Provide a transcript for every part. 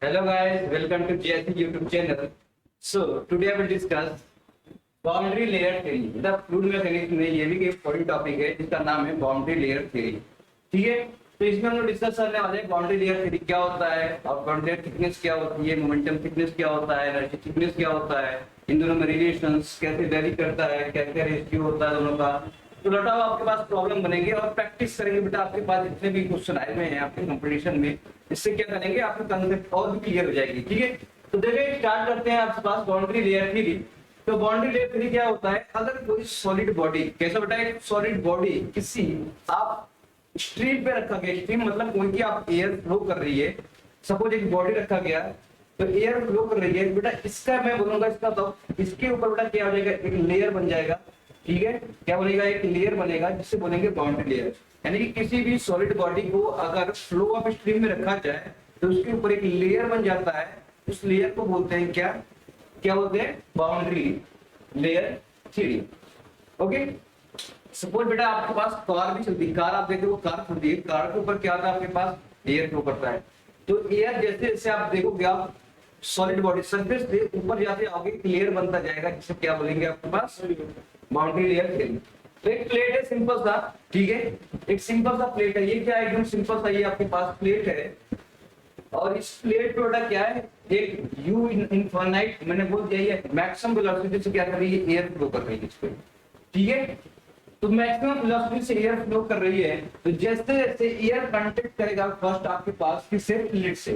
Hello guys, welcome to GSC YouTube channel. So today I will discuss boundary layer theory. मतलब fluid mechanics में ये भी एक important topic है जिसका नाम है बाउंड्री लेयर थ्योरी। ठीक है, तो इसमें हम लोग डिस्कस करने वाले हैं बाउंड्री लेयर थ्योरी क्या होता है और बाउंड्री लेयर थिकनेस क्या होती है, मोमेंटम थिकनेस क्या होता है, एनर्जी थिकनेस क्या होता है, इन दोनों में रिलेशंस कैसे वेरी करता है, क्या क्या रेशियो होता है दोनों का। तो लौटा हुआ आपके पास प्रॉब्लम बनेंगे और प्रैक्टिस करेंगे बेटा। आपके पास जितने भी क्वेश्चन आए हुए हैं आपके कंपटीशन में, इससे क्या करेंगे आपका कंसेप्ट और भी क्लियर हो जाएगी। ठीक है, तो देखिए स्टार्ट करते हैं आपके पास बाउंड्री लेयर थ्योरी। तो बाउंड्री लेयर थ्योरी क्या होता है, अगर कोई सॉलिड बॉडी, कैसा बेटा, एक सॉलिड बॉडी किसी आप स्ट्रीम पे रखा गया, स्ट्रीम मतलब कोई की आप एयर फ्लो कर रही है, सपोज एक बॉडी रखा गया तो एयर फ्लो कर रही है बेटा, इसका मैं बोलूंगा इसका तो इसके ऊपर बेटा क्या हो जाएगा, एक लेयर बन जाएगा। ठीक है, क्या बनेगा, एक लेयर बनेगा जिससे बोलेंगे बाउंड्री लेयर। यानी कि किसी भी सॉलिड बॉडी को अगर फ्लो ऑफ स्ट्रीम में रखा जाए तो उसके ऊपर एक लेयर बन जाता है, उस लेयर को बोलते हैं क्या, क्या बोलते हैं, boundary layer theory. Okay, suppose बेटा आपके पास कार भी चलती है, कार आप देखो कार चलती है, कार के ऊपर क्या होता है आपके पास, एयर फ्लो करता है। तो एयर जैसे जैसे आप देखोगे आप सॉलिड बॉडी सरफेस से ऊपर जाते आओगे एक लेयर बनता जाएगा जिसे क्या बोलेंगे आपके पास, बाउंड्री लेयर थ्योरी। तो एक प्लेट है सिंपल सा, ठीक है, एक सिंपल सा प्लेट है, ये क्या है, एकदम सिंपल सा ये आपके पास प्लेट है और इस प्लेट पे बेटा क्या है, एक यू इनफाइनाइट मैंने बोल दिया, ये मैक्सिमम वेलोसिटी से क्या कर रही है, एयर फ्लो कर रही है इस पे। ठीक है, तो मैक्सिमम वेलोसिटी से एयर फ्लो कर रही है, तो जैसे जैसे एयर कांटेक्ट करेगा फर्स्ट आपके पास किससे, प्लेट से,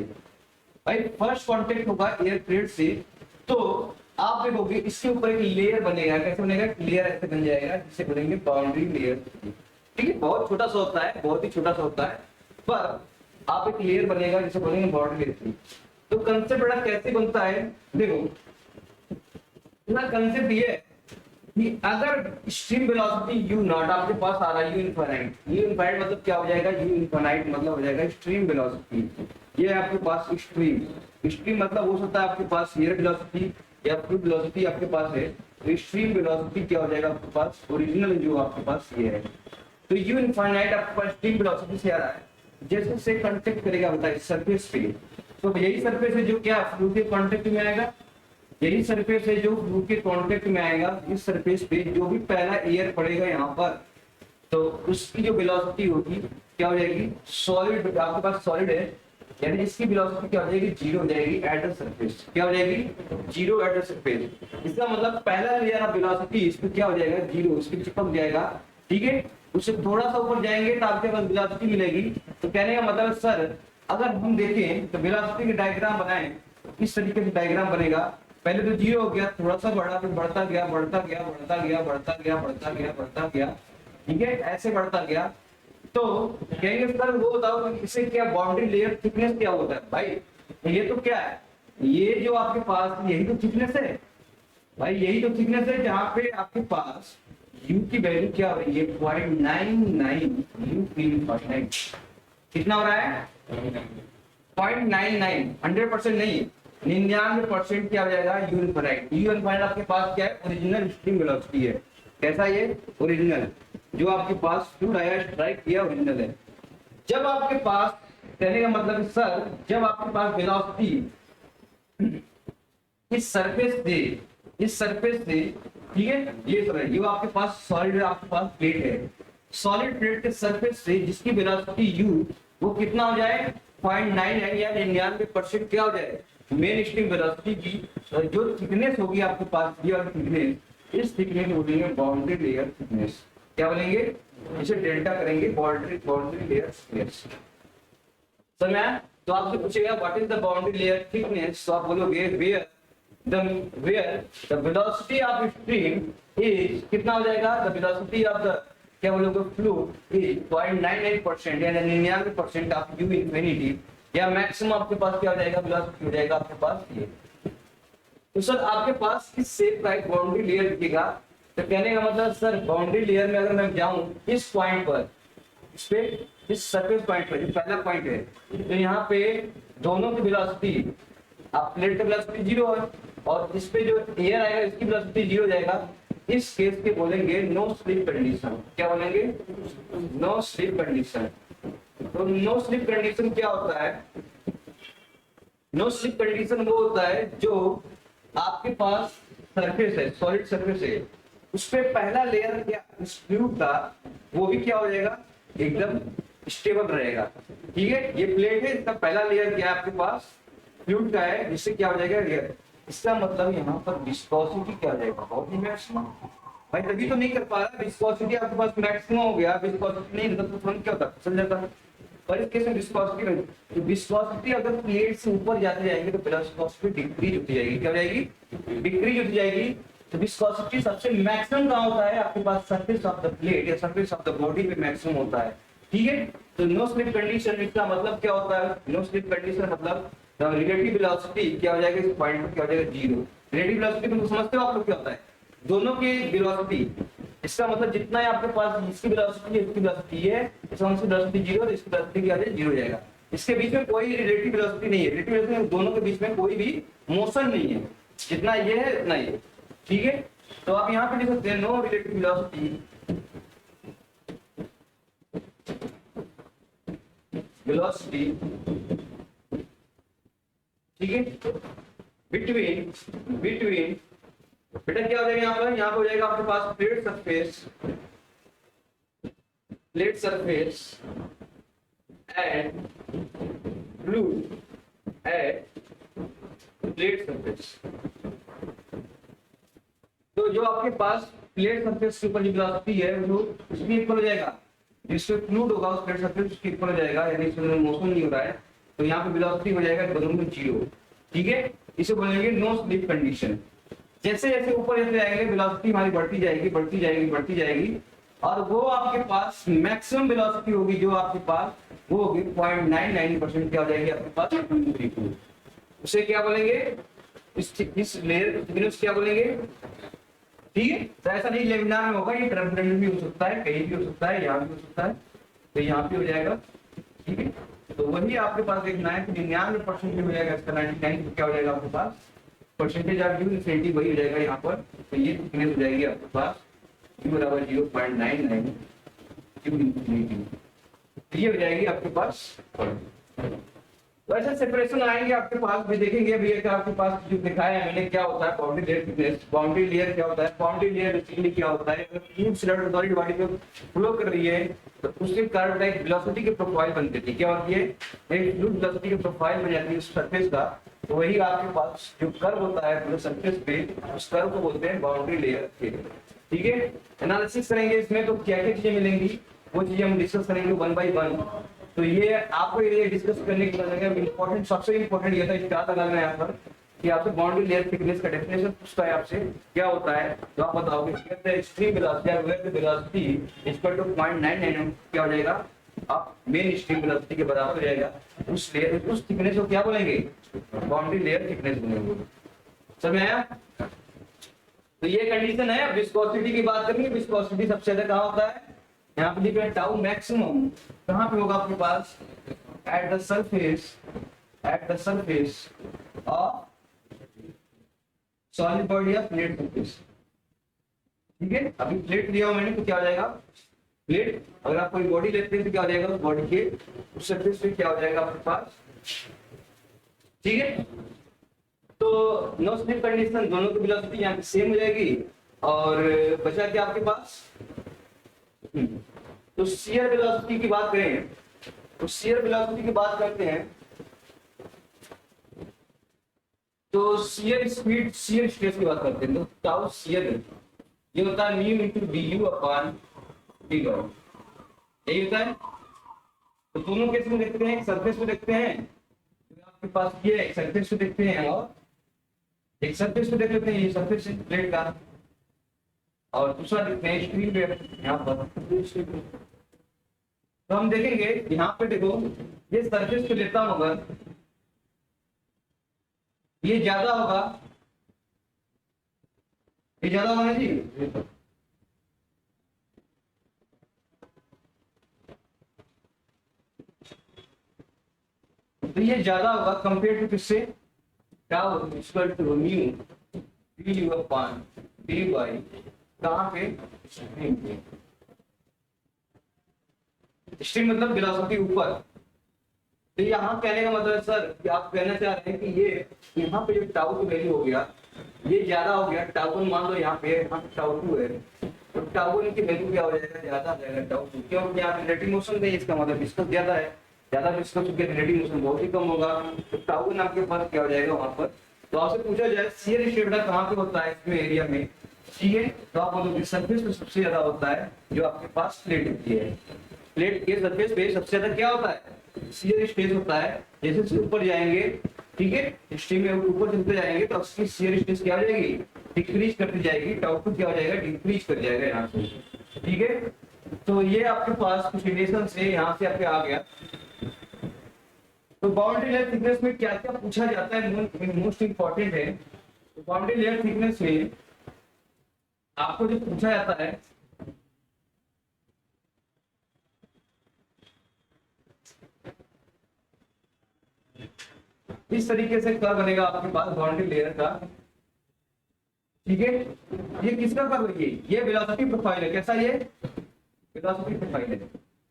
भाई फर्स्ट कांटेक्ट होगा एयर प्लेट से, तो आप देखोगे इसके ऊपर एक लेयर बनेगा, कैसे बनेगा, लेयर ऐसे बन जाएगा जिसे बोलेंगे बाउंड्री लेयर। ठीक है, बहुत छोटा सा होता है, बहुत ही छोटा सा होता है, पर आप एक लेयर बनेगा जिसे बोलेंगे बाउंड्री लेयर। तो कंसेप्ट बड़ा कैसे बनता है, देखो ना, कंसेप्ट ये है कि अगर स्ट्रीम वेलोसिटी यू नॉट आपके पास आ रहा है, यू इनफाइनाइट, यू इनफाइनाइट मतलब क्या हो जाएगा, यू इनफाइनाइट मतलब हो जाएगा स्ट्रीम वेलोसिटी। ये है आपके पास स्ट्रीम, स्ट्रीम मतलब हो सकता है आपके पास एयर वेलोसिटी या फ्लूइड वेलोसिटी आपके पास है, तो स्ट्रीम वेलोसिटी क्या हो जाएगा आपके पास, ओरिजिनल जो आपके पास ये है। तो यू इनफाइनाइट आपके पास स्ट्रीम वेलोसिटी से आ रहा है, जैसे से कांटेक्ट करेगा बताइए सरफेस पे, तो यही सरफेस है जो क्या फ्लूइड के कांटेक्ट में आएगा, यही सरफेस है जो फ्लूइड के कांटेक्ट में आएगा। इस सरफेस पे जो भी पहला एयर पड़ेगा यहाँ पर, तो उसकी जो वेलोसिटी होगी क्या हो जाएगी, सॉलिड आपके पास सॉलिड है, यानी इसकी वेलोसिटी क्या हो जाएगी, जीरो हो जाएगी एट द सरफेस, क्या हो जाएगी, जीरो एट द सरफेस। इसका मतलब पहला लेयर ऑफ वेलोसिटी इस पे क्या हो जाएगा, जीरो, इसके चिपक जाएगा। ठीक है, उससे थोड़ा सा ऊपर जाएंगे तो आपके पास वेलोसिटी मिलेगी। तो कहने का मतलब सर अगर हम देखें तो वेलोसिटी के डायग्राम बनाएं, इस तरीके से डायग्राम बनेगा, पहले तो जीरो हो गया, थोड़ा सा बढ़ा, फिर बढ़ता गया बढ़ता गया बढ़ता गया बढ़ता गया बढ़ता गया बढ़ता गया, ठीक है, ऐसे बढ़ता गया। तो कहेंगे सर वो बताओ इसे क्या बाउंड्री लेयर थिकनेस क्या होता है, भाई ये तो क्या है, ये जो आपके पास यही तो थिकनेस है भाई, यही तो थिकनेस है जहां पे आपके पास यू की वैल्यू क्या हो रही है, 0.99 यू इनफाइनाइट, कितना हो रहा है 0.99, 100% नहीं, 99% क्या हो जाएगा, यू इनफाइनाइट। यू इनफाइनाइट आपके पास क्या है, ओरिजिनल स्ट्रीम वेलोसिटी है। कैसा ये, ओरिजिनल, जो आपके पास फ्लूइड आया स्ट्राइक किया ओरिजिनल है। जब आपके पास, कहने का मतलब सर जब आपके पास वेलोसिटी इस सरफेस से, इस सरफेस से, ठीक है, ये सर ये आपके पास सॉलिड, आपके पास प्लेट है, सॉलिड प्लेट के सरफेस से जिसकी वेलोसिटी यू वो कितना हो जाए, 0.99 या 99% क्या हो जाए, मेन स्ट्रीम वेलोसिटी की जो थिकनेस होगी आपके पास, ये वाली थिकनेस, इस थिकनेस को बोलेंगे बाउंड्री लेयर थिकनेस। क्या बोलेंगे, इसे डेल्टा करेंगे, बाउंड्री लेयर थिकनेस। समझ में आया? तो आपसे पूछेगा what is the boundary layer thickness, तो आप बोलोगे where the velocity of stream is, कितना हो जाएगा, द वेलोसिटी ऑफ द, क्या बोलोगे, फ्लूइड इज 0.99% या 99% ऑफ यू इनफिनिटी, या मैक्सिमम आपके पास क्या हो जाएगा, वेलोसिटी हो जाएगा आपके पास ये। तो सर आपके पास इस शेप का एक बाउंड्री लेयर दिखेगा, तो कहने का मतलब सर बाउंड्री लेयर में अगर मैं जाऊं इस पॉइंट पर, इस पे, इस सरफेस पॉइंट पर, जो पहला पॉइंट है, तो यहाँ पे दोनों की वेलोसिटी, आप प्लेट की वेलोसिटी जीरो है और इस पे जो एयर आएगा इसकी वेलोसिटी जीरो हो जाएगा। इस केस के बोलेंगे नो स्लिप कंडीशन। क्या बोलेंगे, नो स्लिप कंडीशन। तो नो स्लिप कंडीशन क्या होता है, नो स्लिप कंडीशन वो होता है जो आपके पास सरफेस है, सॉलिड सरफेस है, उस पे पहला लेयर क्या उस फ्लूइड का, वो भी क्या हो जाएगा, एकदम स्टेबल रहेगा। ठीक है, ये प्लेट है, इसका पहला लेयर क्या है आपके पास, फ्लूइड का है, जिससे क्या हो जाएगा लेयर। इसका मतलब यहाँ पर विस्कोसिटी क्या हो जाएगा, बहुत ही मैक्सिमम। भाई तभी तो नहीं कर पा रहा, विस्कोसिटी आपके पास मैक्सिमम हो गया, विस्कोसिटी नहीं रहता तो तुरंत क्या होता, फिसल जाता है। पर इस केस में विस्कोसिटी नहीं, तो विस्कोसिटी अगर प्लेट से ऊपर जाते जाएंगे तो विस्कोसिटी डिक्रीज होती जाएगी, क्या हो जाएगी, डिक्रीज होती जाएगी। तो विस्कोसिटी सबसे मैक्सिमम कहाँ होता है, आपके पास सरफेस ऑफ द प्लेट या सरफेस ऑफ द बॉडी पे मैक्सिमम होता है। ठीक है, तो नो स्लिप कंडीशन इसका मतलब क्या होता है, नो स्लिप कंडीशन मतलब रिलेटिव वेलोसिटी क्या हो जाएगा, इस पॉइंट पर क्या हो जाएगा, जीरो। रिलेटिव वेलोसिटी तुम समझते हो आप लोग क्या होता है, दोनों की वेलोसिटी, इसका मतलब जितना है आपके पास इसकी वेलोसिटी है, इसकी वेलोसिटी है, इसका मतलब वेलोसिटी जीरो है, इसकी वेलोसिटी क्या है, जीरो हो जाएगा। इसके बीच में कोई रिलेटिव वेलोसिटी नहीं है, रिलेटिव वेलोसिटी दोनों के बीच में कोई भी मोशन नहीं है, जितना ये है उतना ही है। ठीक है, तो आप यहाँ पे लिख सकते हैं नो रिलेटिव वेलोसिटी, वेलोसिटी, ठीक है, बिटवीन बिटवीन बेटा क्या हो जाएगा यहाँ पे हो जाएगा आपके पास plate surface and fluid at plate surface. तो जो आपके पास प्लेट सरफेस के ऊपर जो वेलोसिटी है वो उसमें इक्वल हो जाएगा, जिससे फ्लूइड होगा उस प्लेट सरफेस उसके इक्वल हो जाएगा, यानी इसमें मोशन नहीं हो रहा है, तो यहाँ पे वेलोसिटी हो जाएगा दोनों में जीरो। ठीक है, इसे बोलेंगे नो स्लिप कंडीशन। जैसे जैसे ऊपर जैसे जाएंगे वेलोसिटी हमारी बढ़ती जाएगी बढ़ती जाएगी बढ़ती जाएगी, और वो आपके पास मैक्सिमम वेलोसिटी होगी जो आपके पास वो होगी 0.99% क्या हो जाएगी आपके पास, उसे क्या बोलेंगे, इस लेयर क्या बोलेंगे। ठीक है, तो ऐसा नहीं लेमिनार में होगा, ये ट्रांसपेरेंट भी हो सकता है, कहीं भी हो सकता है, यहाँ भी हो सकता है, तो यहाँ भी हो जाएगा। ठीक है, तो वही आपके पास देखना है कि 99% हो जाएगा इसका, 99 क्या हो जाएगा आपके पास परसेंटेज ऑफ ड्यू इन्फिनिटी वही हो जाएगा यहाँ पर, तो ये थिकनेस हो जाएगी आपके पास ड्यू बराबर 0.99 ड्यू इन्फिनिटी, ये हो जाएगी आपके पास। तो ऐसे सेपरेशन आएंगे आपके पास भी देखेंगे अभी एक आपके पास जो दिखाया है मैंने क्या होता है boundary layer thickness. Boundary layer क्या होता है, बाउंड्री लेयर बेसिकली क्या होता है, अगर फ्लूइड सॉलिड सॉलिड बॉडी पे फ्लो कर रही है तो उसके कारण एक वेलोसिटी की प्रोफाइल बनती है, क्या होती है, एक फ्लूइड वेलोसिटी की प्रोफाइल बन जाती है उस सरफेस का, तो वही आपके पास जो कर्व होता है पूरे सरफेस पे, उस कर्व को बोलते हैं बाउंड्री लेयर थिकनेस। ठीक है, एनालिसिस करेंगे इसमें तो क्या क्या चीजें मिलेंगी वो चीजें हम डिस्कस करेंगे वन बाय वन। तो ये आपको ये डिस्कस करने के बाद इंपॉर्टेंट सबसे इंपॉर्टेंट ये था स्टार्ट लगाना यहाँ पर कि आपसे बाउंड्री लेयर थिकनेस का डेफिनेशन पूछता है आपसे क्या होता है, तो आप बताओगे कहते हैं एक्सट्रीम वेलोसिटी या वेग वेलोसिटी इक्वल टू 0.99 क्या हो जाएगा, आप मेन स्ट्रीम वेलोसिटी के बराबर हो जाएगा, उस लेयर उस थिकनेस को क्या बोलेंगे, बाउंड्री लेयर थिकनेस बोलेंगे। समझ आया। तो ये कंडीशन है। विस्कोसिटी की बात करेंगे, विस्कोसिटी सबसे ज्यादा कहाँ होता है, यहाँ पे लिख रहे हैं टाउ मैक्सिमम कहाँ पे होगा आपके पास, at the surface of solid body या प्लेट सरफेस। ठीक है, अभी प्लेट लिया मैंने तो क्या हो जाएगा, प्लेट अगर आप कोई बॉडी लेते हैं तो क्या हो जाएगा, उस बॉडी के उस सरफेस पे क्या हो जाएगा आपके पास। ठीक है, तो नो स्लिप कंडीशन दोनों की वेलोसिटी यहाँ पे सेम हो जाएगी, और बचा क्या आपके पास, तो शियर वेलोसिटी की बात करें तो शियर वेलोसिटी की बात करते हैं, तो शियर स्पीड शियर स्ट्रेस की बात करते हैं, तो टाउ शियर ये होता है mu into du upon dy, यही होता है। तो दोनों केस में देखते हैं, एक सरफेस पे देखते हैं तो आपके पास ये एक सरफेस पे देखते हैं, और एक सरफेस पे देख लेते हैं ये सरफेस प्लेट का, और दूसरा देखते हैं स्क्रीन पे यहाँ पर। तो हम देखेंगे यहाँ पे देखो ये सरफेस पे लेता हूं अगर ये ज्यादा होगा, ये ज्यादा होगा ना जी, तो ये ज्यादा होगा कंपेयर टू किससे, tau equal to mu du upon dy, कहाँ पे, स्ट्रीम पे। स्ट्रीम मतलब वेलोसिटी ऊपर, तो यहाँ कहने का मतलब है सर कि आप कहना चाह रहे हैं कि ये यहाँ पे जो टाउ की वैल्यू हो गया ये ज्यादा हो गया, टाउ वन मान लो यहाँ पे टाउ टू है, तो टाउ वन की वैल्यू क्या हो जाएगा, ज्यादा हो जाएगा टाउ टू, क्योंकि यहाँ रिलेटिव मोशन नहीं, इसका मतलब डिस्टेंस ज्यादा है, ज्यादा डिस्टेंस के रिलेटिव मोशन बहुत ही कम होगा, तो टाउ वन आपके पास क्या हो जाएगा वहां पर। तो आपसे पूछा जाए शियर स्ट्रेस कहाँ पे होता है इसमें एरिया में, ठीक है, तो आप बोलोगे सरफेस पे सबसे ज्यादा होता है जो आपके पास प्लेट होती है, प्लेट के सरफेस पे सबसे ज्यादा क्या होता है, शियर स्ट्रेस होता है। जैसे जैसे ऊपर जाएंगे, ठीक है, स्ट्रीम में ऊपर चलते जाएंगे तो उसकी शियर स्ट्रेस क्या हो जाएगी, डिक्रीज करती जाएगी, टाउ टू क्या हो जाएगा, डिक्रीज कर जाएगा यहाँ से, ठीक है। तो ये आपके पास कुछ रिलेशन से यहाँ से आपके आ गया। तो बाउंड्री लेयर थिकनेस में क्या क्या पूछा जाता है, मोस्ट इंपॉर्टेंट है। तो बाउंड्री लेयर थिकनेस में आपको जो पूछा जाता है, इस तरीके से कर्व बनेगा आपके पास बाउंड्री लेयर का, ठीक है। ये किसका कर्व है, ये वेलोसिटी प्रोफाइल है, कैसा ये वेलोसिटी प्रोफाइल है।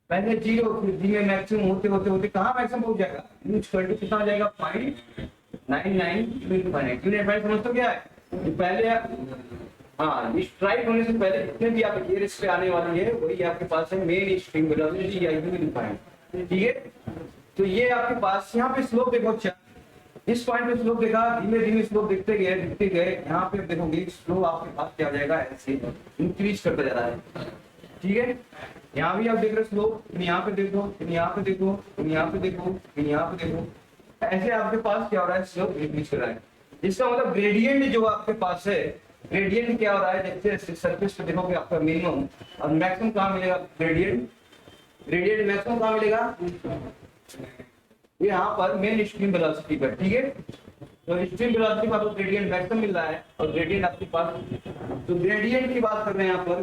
पहले जीरो, फिर जी में मैक्सिमम होते होते होते कहाँ मैक्सिमम पहुंच जाएगा, यूज करके कितना हो जाएगा 0.99 यूनिट। समझ तो क्या है, पहले हाँ स्ट्राइक होने से पहले जितने भी आप एयर पे आने वाली है वही आपके पास है मेन स्ट्रिंग वेलोसिटी या यूनिट, ठीक है। तो ये आपके पास यहाँ पे स्लोप देखो, अच्छा इस पॉइंट पे स्लोप देखा, धीमे धीमे स्लोप देखते गए, यहाँ पे देखोगे स्लोप आपके पास क्या हो जाएगा, ऐसे इंक्रीज करता जा रहा है, ठीक है। यहाँ भी आप देख रहे हो स्लोप, यहाँ पे देखो, यहाँ पे देखो, यहाँ पे देखो, यहाँ पे देखो, ऐसे आपके पास क्या हो रहा है, स्लोप इंक्रीज कर रहा है। इसका मतलब ग्रेडियंट जो आपके पास है, ग्रेडियंट क्या हो रहा है, जैसे सरफेस पे देखोगे आपका मिनिमम और मैक्सिमम कहाँ मिलेगा, ग्रेडियंट मैक्सिमम कहाँ मिलेगा, यहाँ पर मेन स्ट्रीम वेलोसिटी पर, ठीक है। तो स्ट्रीम वेलोसिटी पर ग्रेडियंट मैक्सिमम मिल रहा है और ग्रेडियंट आपके पास, तो ग्रेडियंट की बात कर रहे हैं यहाँ पर,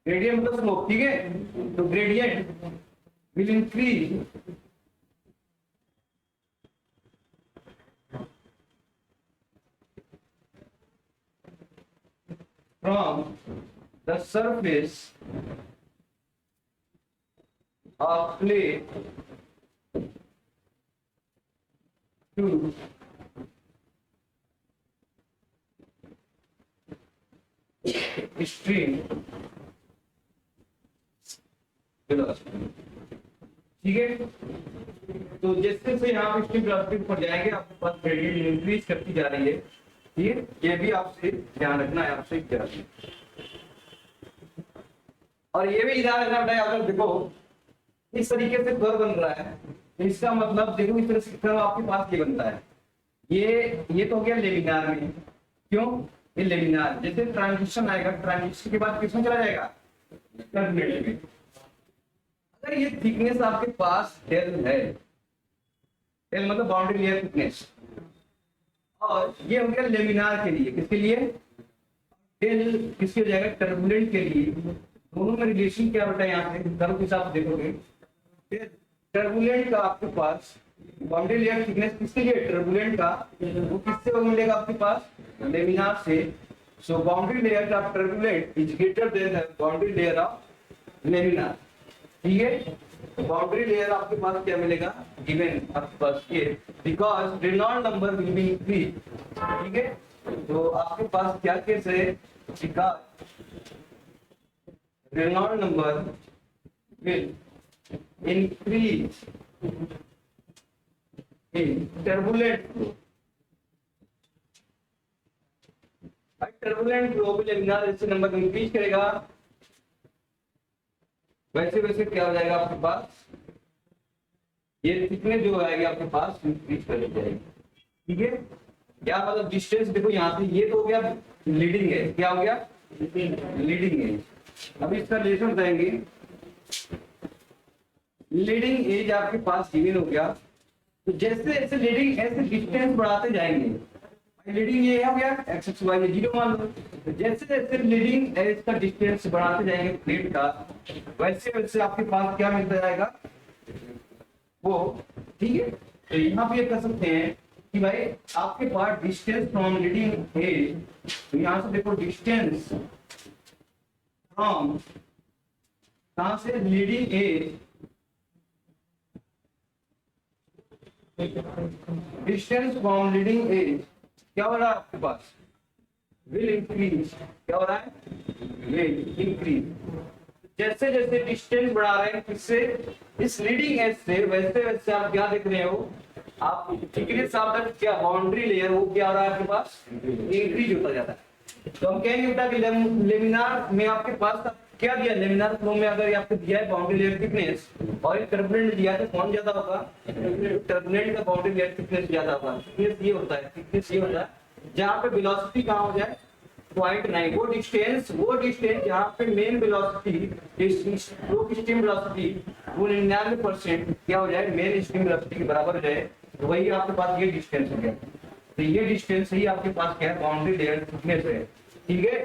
ग्रेडियंट मतलब स्लोप, ठीक है। तो gradient will increase from the surface of plate to stream velocity, ठीक है। तो जैसे से यहाँ पे स्ट्रीम वेलोसिटी पर जाएंगे आपके पास ग्रेडियंट इंक्रीज करती जा रही है, ठीक है। ये भी आपसे ध्यान रखना है, आपसे ध्यान और ये भी ध्यान रखना बेटा, अगर देखो इस तरीके से कर्व बन रहा है, इसका मतलब देखो इस तरह से कर्व आपके पास ये बनता है, ये तो हो गया लेमिनार में, क्यों, ये लेमिनार, जैसे ट्रांजिशन आएगा, ट्रांजिशन के बाद किसमें चला जाएगा, टर्बुलेंट में। अगर ये थिकनेस आपके पास डेल है, डेल मतलब बाउंड्री लेयर थिकनेस, और ये हो गया लेमिनार के लिए, किसके लिए, डेल किसके हो जाएगा, टर्बुलेंट के लिए। दोनों में रिलेशन क्या बेटा, यहाँ से कर्व के हिसाब से देखोगे, टर्बुलेंट का आपके पास बाउंड्री लेयर थिकनेस किसके लिए, टर्बुलेंट का, वो किससे मिलेगा आपके पास, लेमिनार से। So boundary layer of turbulent is greater than boundary layer of laminar, ठीक है। बाउंड्री लेयर आपके पास क्या मिलेगा, गिवन आपके पास ये, because Reynold number will be increase, ठीक है। तो आपके पास क्या केस है, because Reynold number will increase in turbulent flow. Turbulent flow में लेमिनार जैसे नंबर इंक्रीज करेगा, वैसे वैसे क्या हो जाएगा आपके पास, ये थिकनेस जो आएगी आपके पास इंक्रीज कर जाएगी, ठीक है। क्या मतलब डिस्टेंस देखो यहाँ से, ये तो हो गया लीडिंग है, क्या हो गया लीडिंग है। अब इसका रिलेशन बताएंगे, लीडिंग एज आपके पास गिवन हो गया, तो जैसे जैसे लीडिंग ऐसे डिस्टेंस बढ़ाते जाएंगे, लीडिंग ये हो गया एक्स एक्स वाई जीरो मान लो, तो जैसे जैसे लीडिंग एज का डिस्टेंस बढ़ाते जाएंगे प्लेट का, वैसे वैसे आपके पास क्या मिलता जाएगा वो, ठीक है। तो यहाँ पे कर सकते हैं कि भाई आपके पास डिस्टेंस फ्रॉम लीडिंग एज, तो यहाँ से देखो डिस्टेंस फ्रॉम कहां से, leading edge distance from leading edge क्या हो रहा है आपके पास, विल इंक्रीज। क्या हो रहा है, विल इंक्रीज। जैसे जैसे डिस्टेंस बढ़ा रहे हैं किससे, इस लीडिंग एज से, वैसे वैसे आप क्या देख रहे हो, आप थिकनेस ऑफ द क्या बाउंड्री लेयर वो क्या हो रहा है आपके पास, इंक्रीज होता जाता है। तो हम कहेंगे बेटा कि लेमिनार में आपके पास क्या दिया, लेमिनार फ्लो में अगर आपको दिया है बाउंड्री लेयर थिकनेस और एक टर्बुलेंट में दिया है तो कौन ज्यादा होगा, टर्बुलेंट का बाउंड्री लेयर थिकनेस ज्यादा होगा। थिकनेस ये होता है, थिकनेस ये होता है जहां पे वेलोसिटी कहां हो जाए 0.9, वो डिस्टेंस जहां पे मेन वेलोसिटी स्टीम वेलोसिटी वो 99% क्या हो जाए, मेन स्टीम वेलोसिटी के बराबर हो जाए, तो वही आपके पास ये डिस्टेंस हो गया। तो ये डिस्टेंस ही आपके पास क्या है, बाउंड्री लेयर थिकनेस है। ठीक है,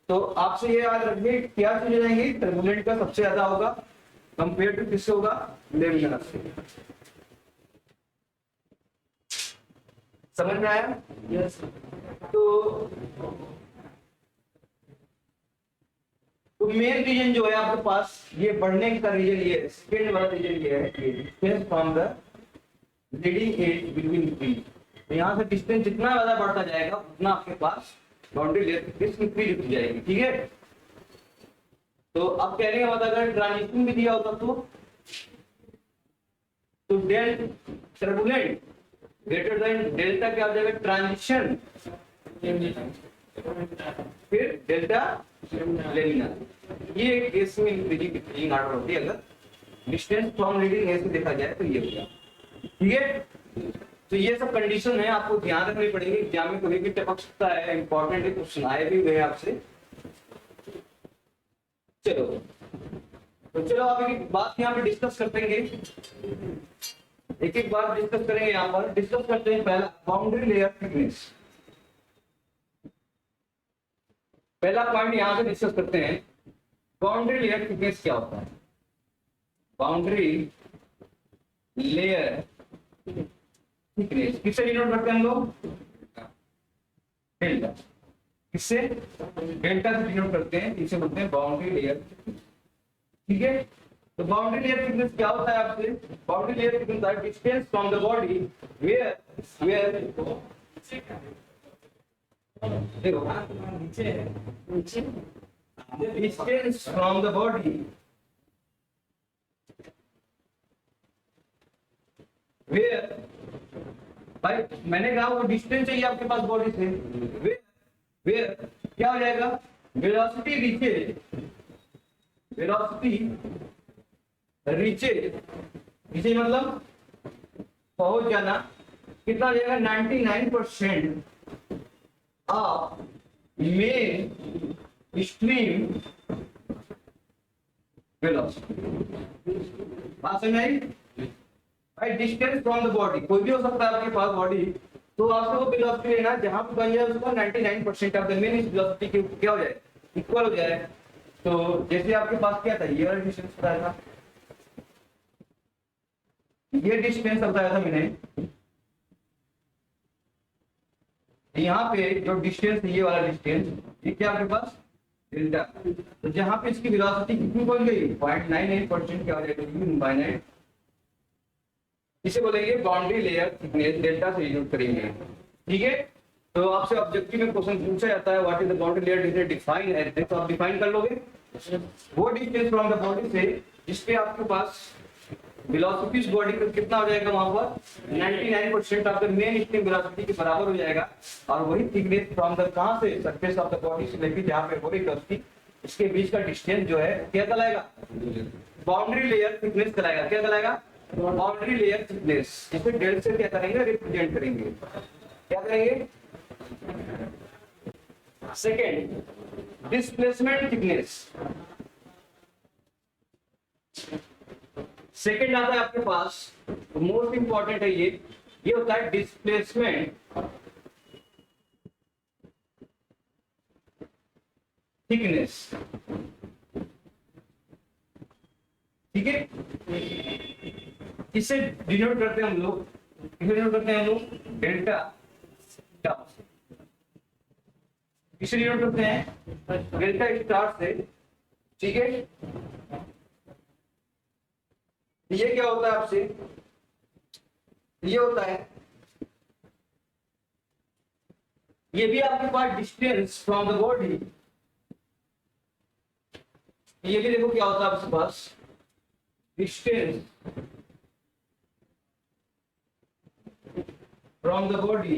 तो आपसे ये याद रखिए क्या चीजें जाएंगी, टर्बुलेंट का सबसे ज्यादा होगा कंपेयर टू किससे होगा, लेमिनार से। समझ में आया? यस। तो मेन रीजन जो है आपके पास ये बढ़ने का रीजन ये है, सेकंड वाला रीजन ये है कि distance from the leading edge will be increase. तो यहाँ से डिस्टेंस जितना ज्यादा बढ़ता जाएगा उतना आपके पास बाउंड्री लेयर थिकनेस इंक्रीज होती जाएगी। ठीक है, तो अब कहने का मतलब अगर ट्रांजिशन भी दिया होता तो del turbulent greater than delta क्या हो जाएगा, ट्रांजिशन, फिर डेल्टा लेमिनार। ये केस में इंक्रीजिंग ऑर्डर होती है अगर डिस्टेंस फ्रॉम लीडिंग एज से देखा जाए तो ये हो गया। ठीक है, तो ये सब कंडीशन है आपको ध्यान रखनी पड़ेगी, एग्जाम में कभी भी टपक सकता है, इंपॉर्टेंट क्वेश्चन आए भी हुए आपसे। चलो तो चलो अब एक बात यहाँ पे डिस्कस करते हैं, एक एक बात डिस्कस करेंगे। यहाँ पर डिस्कस करते हैं पहला बाउंड्री लेयर थिकनेस। पहला पॉइंट यहाँ से डिस्कस करते हैं, बाउंड्री लेयर थिकनेस क्या होता है। बाउंड्री लेयर थिकनेस किससे डिनोट करते हैं हम लोग, डेल्टा। किससे, डेल्टा से डिनोट करते हैं, इसे बोलते हैं बाउंड्री लेयर। ठीक है, तो बाउंड्री लेयर थिकनेस क्या होता है आपसे, बाउंड्री लेयर थिकनेस होता है distance from the body where distance from the body where, भाई मैंने कहा वो डिस्टेंस चाहिए आपके पास बॉडी से, वेयर क्या हो जाएगा, वेलोसिटी रीचेज, वेलोसिटी रीचेज, इसे मतलब पहुंच जाना, कितना हो जाएगा 99% ऑफ मेन स्ट्रीम वेलोसिटी। बात समझ आई? भाई डिस्टेंस फ्रॉम द बॉडी कोई भी हो सकता है आपके पास बॉडी, तो आपको वो वेलोसिटी लेना जहां पे बन जाए उसको 99% ऑफ द मेन वेलोसिटी के क्या हो जाए, इक्वल हो जाए। तो जैसे आपके पास क्या था, ये वाला डिस्टेंस बताया था, ये डिस्टेंस बताया था मैंने, यहाँ पे जो डिस्टेंस है ये वाला डिस्टेंस, ये क्या आपके पास डेल्टा। तो जहां पे इसकी वेलोसिटी कितनी पहुंच गई 0.99% क्या हो जाएगा, इसे बोलेंगे बाउंड्री लेयर थिकनेस, डेल्टा से यूज करेंगे। ठीक है, तो आपसे ऑब्जेक्टिव में क्वेश्चन पूछा जाता है what is the boundary layer thickness, define as this, तो आप डिफाइन कर लोगे वो डिस्टेंस फ्रॉम द बॉडी से जिसपे आपके पास वेलोसिटी इस बॉडी का कितना हो जाएगा, वहां पर 99% of the main stream velocity के बराबर हो जाएगा, और वही थिकनेस फ्रॉम द कहां से, सरफेस ऑफ द बॉडी से लेके जहां पे हो रही वेलोसिटी इसके बीच का डिस्टेंस जो है क्या कहलाएगा, बाउंड्री लेयर थिकनेस कहलाएगा। क्या कहलाएगा, बाउंड्री लेयर थिकनेस। इसे डेल से क्या करेंगे, रिप्रेजेंट करेंगे। क्या करेंगे, सेकेंड डिस्प्लेसमेंट थिकनेस। सेकेंड आता है आपके पास, मोस्ट इंपॉर्टेंट है ये होता है डिस्प्लेसमेंट थिकनेस। ठीक है, इसे डिनोट करते हैं हम लोग, इसे डिनोट करते हैं हम लोग डेल्टा स्टार। इसे डिनोट करते हैं डेल्टा स्टार से। ठीक है, ये क्या होता है आपसे, ये होता है, ये भी आपके पास डिस्टेंस फ्रॉम द बॉडी, ये भी देखो क्या होता है आपके पास, डिस्टेंस फ्रॉम द बॉडी,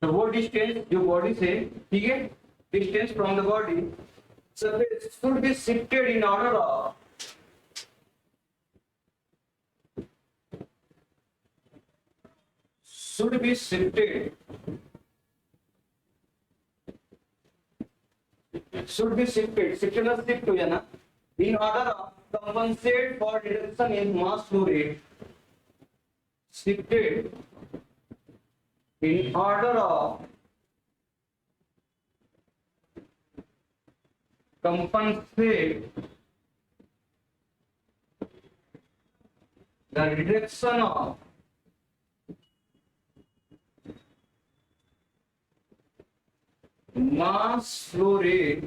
तो वो डिस्टेंस जो बॉडी से, ठीक है, distance from the body surface should be shifted in order of should be shifted shifted or shift हो जाना in order of compensate for reduction in mass flow rate, shifted in order of compensate the reduction of mass flow rate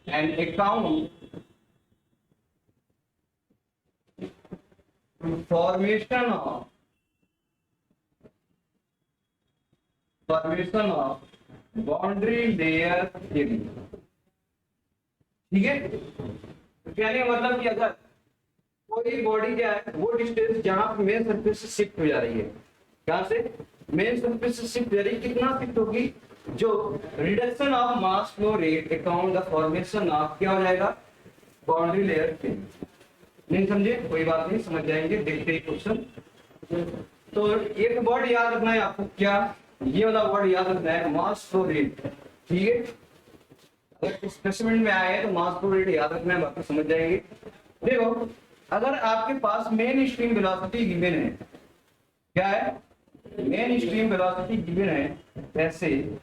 and account formation of boundary layer theory, ठीक है। तो कहने का मतलब कि अगर कोई बॉडी क्या है, वो डिस्टेंस जहां पे मेन सरफेस से शिफ्ट हो जा रही है, कहां से, मेन सरफेस से शिफ्ट हो जा रही है, कितना शिफ्ट होगी, जो reduction of mass flow rate account the formation of क्या हो जाएगा, बाउंड्री लेयर थ्योरी। नहीं समझे, कोई बात नहीं, समझ जाएंगे, देखते ही क्वेश्चन। तो एक वर्ड याद रखना है आपको, क्या, ये वाला वर्ड याद रखना है, मास फ्लो रेट, ठीक है। अगर स्पेसिमेंट में आए तो मास फ्लो रेट याद रखना है, बाकी समझ जाएंगे। देखो, अगर आपके पास मेन स्ट्रीम वेलोसिटी गिवन है, क्या है, मेन स्ट्रीम वेलोसिटी गिवन है, ऐसे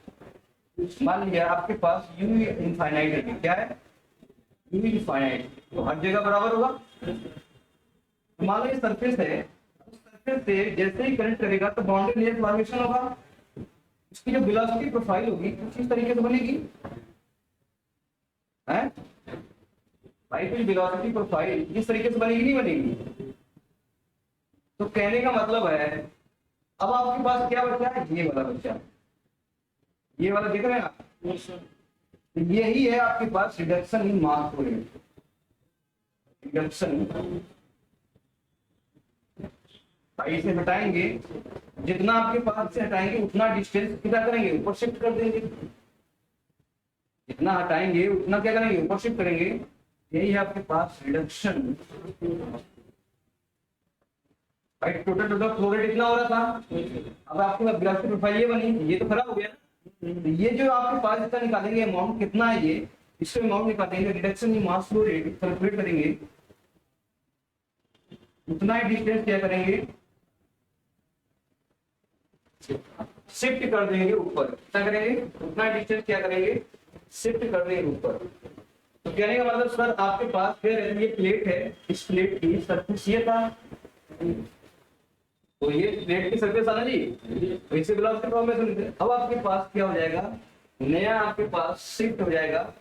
मान लिया आपके पास u इनफाइनाइट है, क्या है, u इनफाइनाइट, तो हर जगह बराबर होगा। मान लो ये सरफेस है, सरफेस से जैसे ही करंट करेगा तो बाउंड्री लेयर फॉर्मेशन होगा, इसकी जो वेलोसिटी प्रोफाइल होगी कुछ इस तरीके से बनेगी, है भाई, कुछ वेलोसिटी प्रोफाइल इस तरीके से बनेगी, नहीं बनेगी। तो कहने का मतलब है, अब आपके पास क्या बचा है, ये वाला बचा, ये वाला देख रहे हैं आप, यही है आपके पास reduction in mass flow rate, reduction, इसे हटाएंगे, जितना आपके पास से हटाएंगे उतना डिस्टेंस कितना करेंगे, ऊपर शिफ्ट कर देंगे, जितना हटाएंगे उतना क्या करेंगे, ऊपर शिफ्ट करेंगे, यही है आपके पास रिडक्शन। भाई टोटल फ्लो रेट इतना हो रहा था, अब आपके पास वेलोसिटी प्रोफाइल ये बनी, ये तो खराब हो गया ना, ये जो आपके पास इसका निकालेंगे अमाउंट कितना है, ये इससे अमाउंट निकालेंगे, reduction in mass flow rate calculate करेंगे, उतना ही डिस्टेंस क्या करेंगे, शिफ्ट कर देंगे ऊपर, क्या करेंगे, उतना डिस्टेंस क्या करेंगे, शिफ्ट कर देंगे ऊपर। तो कहने का मतलब सर आपके पास फिर ये प्लेट है, इस प्लेट की सरफेस ये था, तो ये प्लेट की सरफेस आना जी, तो इससे वेलोसिटी फॉर्मेशन, अब आपके पास क्या हो जाएगा, नया आपके पास शिफ्ट हो जाएगा,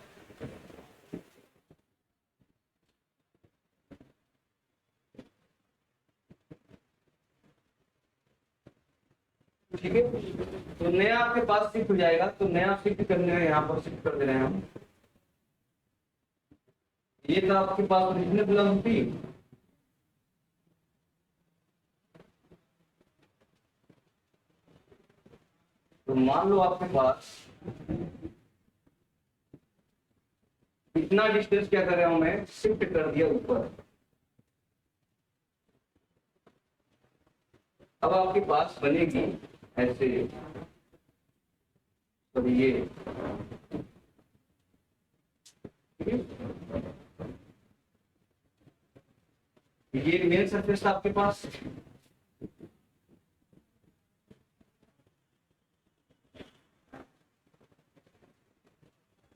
ठीक है। तो नया आपके पास शिफ्ट हो जाएगा, तो नया शिफ्ट करने में यहाँ पर शिफ्ट कर दे रहे हैं हम, ये तो आपके पास ओरिजिनल वेलोसिटी, तो मान लो आपके पास इतना डिस्टेंस क्या कर रहा हूं मैं, शिफ्ट कर दिया ऊपर। अब आपके पास बनेगी ऐसे, तो ये मेन सरफेस था आपके पास,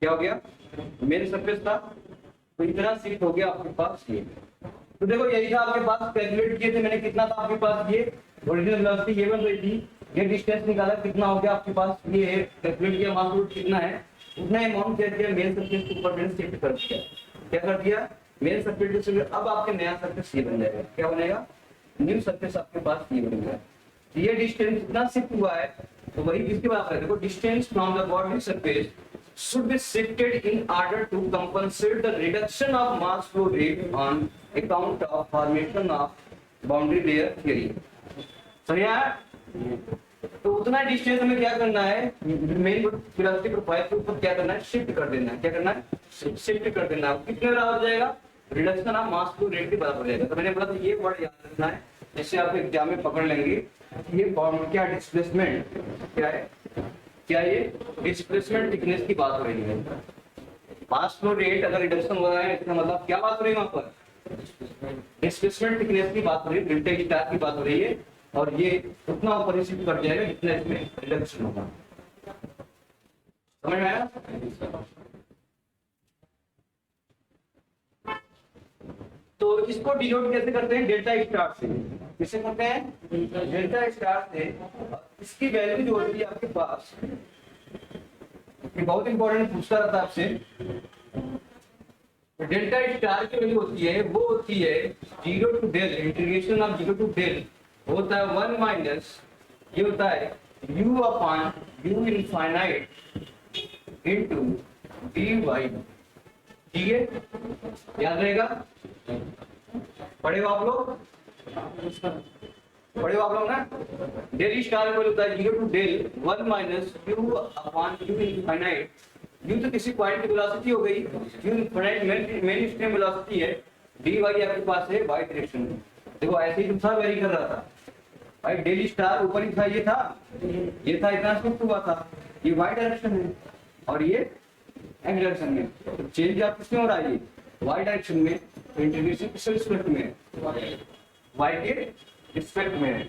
क्या हो गया, मेन सरफेस था, तो इतना शिफ्ट हो गया आपके पास ये। तो देखो यही था आपके पास, कैलकुलेट किए थे मैंने, कितना था आपके पास ये ओरिजिनल वेलोसिटी ये बन रही थी, ये डिस्टेंस निकाला कितना हो गया आपके पास, ये कैलकुलेट किया मास फ्लो कितना है, उतना अमाउंट दे दिया, मेन सरफेस के ऊपर मैंने शिफ्ट कर दिया। क्या कर दिया, मेन सरफेस से अब आपके नया सरफेस ये बन जाएगा, क्या बनेगा, न्यू सरफेस आपके पास ये बन गया। ये डिस्टेंस कितना शिफ्ट हुआ है, तो वही किसकी बात है, देखो distance from the body surface should be shifted in order to compensate the reduction of mass flow rate on account of formation of boundary layer theory। समझ आया? तो उतना डिस्टेंस हमें क्या करना है, मेन वेलोसिटी प्रोफाइल के ऊपर क्या करना है, शिफ्ट कर देना है। क्या करना है, शिफ्ट कर देना है। कितने बराबर हो जाएगा, reduction of mass flow rate के बराबर हो जाएगा। तो मैंने बोला था ये वर्ड याद रखना है, जैसे आप एग्जाम में पकड़ लेंगे। ये बाउंड्री क्या, डिस्प्लेसमेंट क्या है, क्या ये डिस्प्लेसमेंट थिकनेस की बात हो रही है। मास फ्लो रेट अगर रिडक्शन हो रहा है इसका मतलब क्या बात हो रही है, वहां पर डिस्प्लेसमेंट थिकनेस की बात हो रही है, डेल्टा स्टार की बात हो रही है। और ये उतना ऊपर ही शिफ्ट कर जाएगा जितना इसमें रिडक्शन होगा। समझ में आया? तो इसको डिनोट कैसे करते हैं, डेल्टा स्टार से। किससे करते हैं, डेल्टा स्टार से। इसकी वैल्यू जो होती है आपके पास, ये बहुत इंपॉर्टेंट पूछता रहता है आपसे। डेल्टा स्टार की वैल्यू होती है, वो होती है 0 to del, integration of 0 to del होता है 1 माइनस, ये होता है u upon u infinite into dy। ठीक है, याद रहेगा, पढ़े हो आप लोग, पढ़े हो आप लोग ना। डेल स्टार इक्वल होता है 0 to del 1 minus u upon u infinite. u तो किसी पॉइंट की वेलोसिटी हो गई, u infinite main stream velocity है, dy आपके पास है y डायरेक्शन में। देखो ऐसे ही दूसरा वेरी कर रहा था भाई, डेल स्टार ऊपर ही था, ये था इतना शिफ्ट हुआ था, ये y डायरेक्शन है और ये x डायरेक्शन में। तो चेंज आप किसमें हो रहा है, ये y डायरेक्शन में। तो इंटीग्रेशन किस रिस्पेक्ट में है, y के रिस्पेक्ट में है।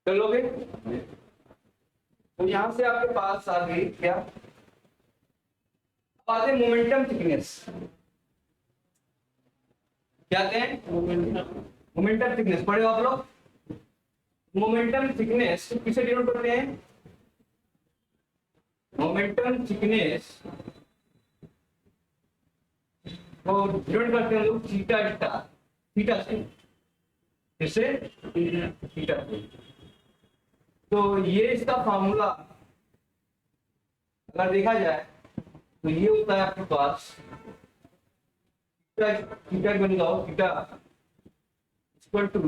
कर लोगे? तो यहां से आपके पास आ गई क्या, आते मोमेंटम थिकनेस। क्या कहते हैं, मोमेंटम थिकनेस। पढ़े हो आप लोग? मोमेंटम थिकनेस किसे डिनोट करते हैं, मोमेंटम थिकनेस को डिनोट करते हैं लोग थीटा स्टार, थीटा से। किससे, थीटा से। तो ये इसका फॉर्मूला अगर देखा जाए तो ये होता है आपके पास थीटा बनाओ, थीटा इक्वल टू,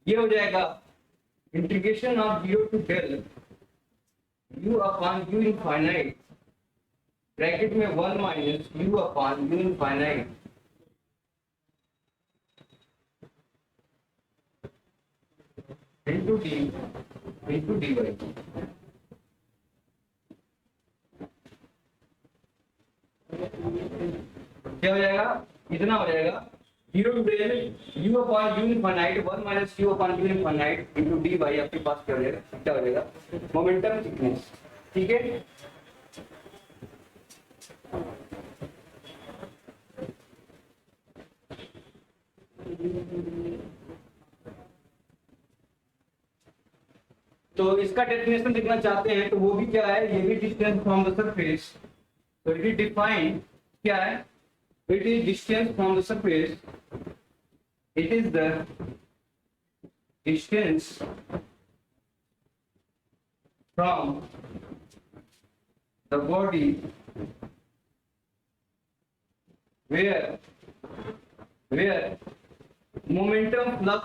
ये हो जाएगा integration of 0 to del u upon u infinite bracket में 1 minus u upon u infinite into dy। क्या हो जाएगा, इतना हो जाएगा 0 to del u upon u infinite 1 minus u upon u infinite into dy। आपके पास क्या हो जाएगा, क्या हो जाएगा, मोमेंटम थिकनेस। ठीक है, तो इसका डेफिनेशन देखना चाहते हैं तो वो भी क्या है, ये भी डिस्टेंस फ्रॉम द सरफेस। तो इट इज डिफाइंड, क्या है, it is distance from the surface, it is the distance from the body where momentum flux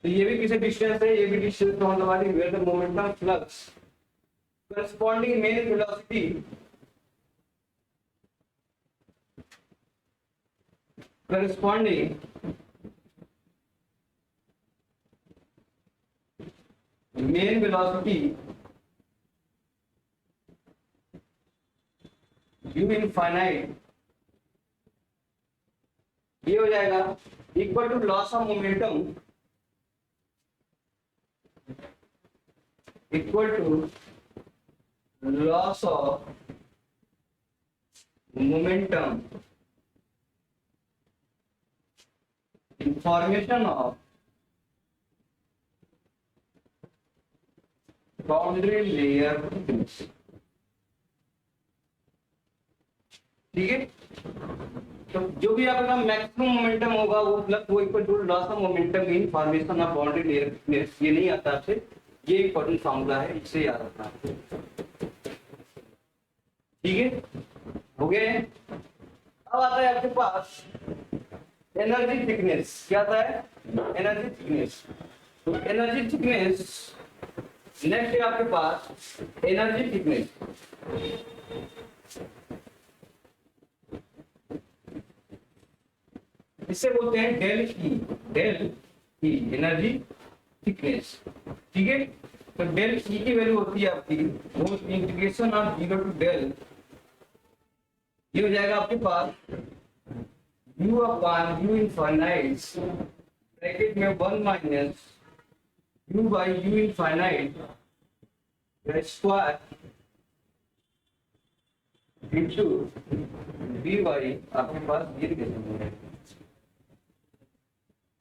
तो ये भी किसी डिस्टेंस है, ये भी distance from the body where the momentum flux corresponding main velocity u infinite, ये हो जाएगा equal to loss of momentum equal to loss of momentum information of boundary layer. ठीक है, तो जो भी आपका मैक्सिमम मोमेंटम होगा वो प्लस वो equal to loss of momentum in formation of boundary layer thickness. ये नहीं आता आपसे, ये इंपॉर्टेंट फॉर्मूला है, इसे याद रखना। ठीक है, हो गए। अब आता है आपके पास एनर्जी थिकनेस। क्या आता है? Energy thickness. तो एनर्जी थिकनेस नेक्स्ट है आपके पास एनर्जी थिकनेस। इससे बोलते हैं del e. Del e energy thickness. ठीक है, तो डेल ई की वैल्यू होती है आपकी वो इंटीग्रेशन ऑफ 0 टू डेल, ये हो जाएगा आपके पास u upon u infinite bracket में 1 minus u by u infinite square into v by आपके पास ये है।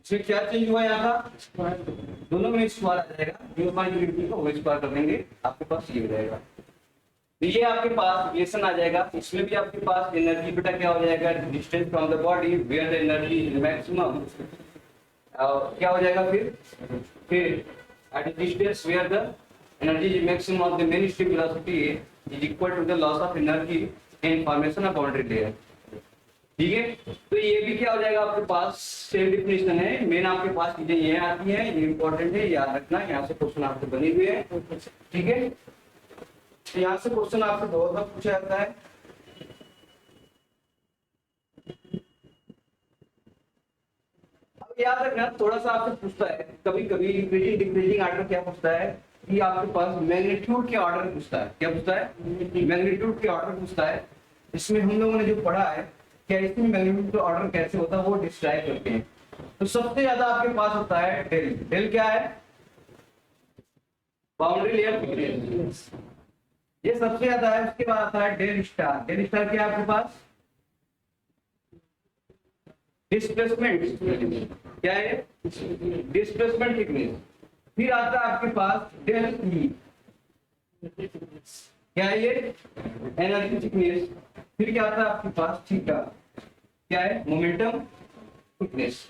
इसमें क्या चेंज हुआ यहाँ का? दोनों में स्क्वायर आ जाएगा, u अपॉन u को स्क्वायर कर देंगे, आपके पास ये हो जाएगा। तो ये आपके पास रिलेशन आ जाएगा। इसमें भी आपके पास एनर्जी बेटा क्या हो जाएगा? Distance from the body where the energy is maximum. क्या हो जाएगा फिर at the distance where the energy is maximum of the main stream velocity is equal to the loss of energy in formation of boundary layer. ठीक है, तो ये भी क्या हो जाएगा आपके पास? सेम डिफिनेशन है। मेन आपके पास चीजें ये आती हैं, ये इंपॉर्टेंट है, याद रखना। यहाँ से क्वेश्चन आपके बने हुए हैं। ठीक है, तो यहाँ से क्वेश्चन आपसे बहुत बार पूछा जाता है। अब याद रखना, थोड़ा सा आपसे पूछता है कभी कभी इंक्रीजिंग डिक्रीजिंग आर्डर। क्या पूछता है कि आपके पास मैग्नीट्यूड के ऑर्डर पूछता है। क्या पूछता है? मैग्नीट्यूड के ऑर्डर पूछता है। इसमें हम लोगों ने जो पढ़ा है, क्या इसमें मैग्नीट्यूड का ऑर्डर कैसे होता है वो डिस्क्राइब करते हैं। तो सबसे ज्यादा आपके पास होता है डेल। डेल क्या है? बाउंड्री लेयर थिकनेस, ये सबसे ज्यादा है। उसके बाद आता है डेल स्टार। डेल स्टार क्या है आपके पास? डिस्प्लेसमेंट। क्या है? Displacement thickness. फिर आता है आपके पास डेल ई। क्या है ये? Energy thickness. फिर क्या आता है आपके पास? थीटा। क्या है? Momentum thickness.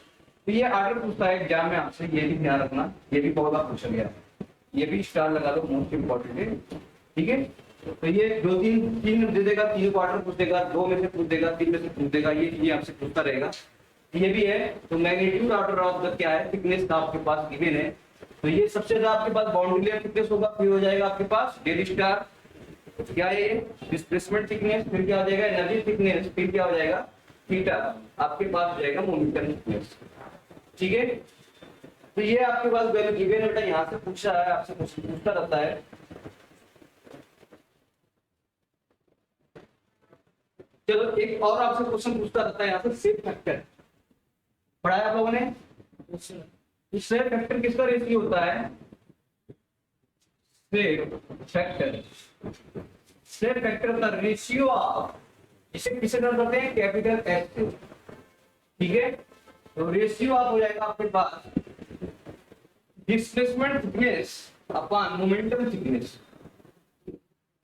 तो ये आर्डर पूछता है एग्जाम में आपसे, ये भी ध्यान रखना। ये भी बहुत बार पूछा गया, ये भी स्टार लगा लो, मोस्ट इंपॉर्टेंट है। ठीक है, तो ये दो तीन दे देगा, तीन को ऑर्डर पूछ देगा, दो में से पूछ देगा, तीन में से पूछ देगा, ये चीजें आपसे पूछता रहेगा। ये भी है। तो मैग्नीट्यूड ऑर्डर ऑफ द क्या है? थिकनेस का आपके पास गिवन है। तो ये सबसे ज्यादा आपके पास बाउंड्री लेयर थिकनेस होगा। फिर हो जाएगा आपके पास डेल स्टार। क्या है ये? Displacement thickness. फिर क्या हो जाएगा? Energy thickness. फिर क्या हो जाएगा? थीटा। आपके पास हो जाएगा मोमेंटम थिकनेस। ठीक है, तो ये आपके पास वैल्यू गिवन है बेटा। यहाँ से पूछा है आपसे, पूछता रहता है। चलो एक और आपसे क्वेश्चन पूछता रहता है यहाँ से, शेप फैक्टर। पढ़ाया आप लोगों ने? शेप फैक्टर किसका रेशियो होता है? Shape factor. शेप फैक्टर का रेशियो ऑफ, इसे किसे करते हैं? कैपिटल एस से। ठीक है, तो रेशियो ऑफ हो जाएगा आपके पास displacement thickness upon momentum thickness.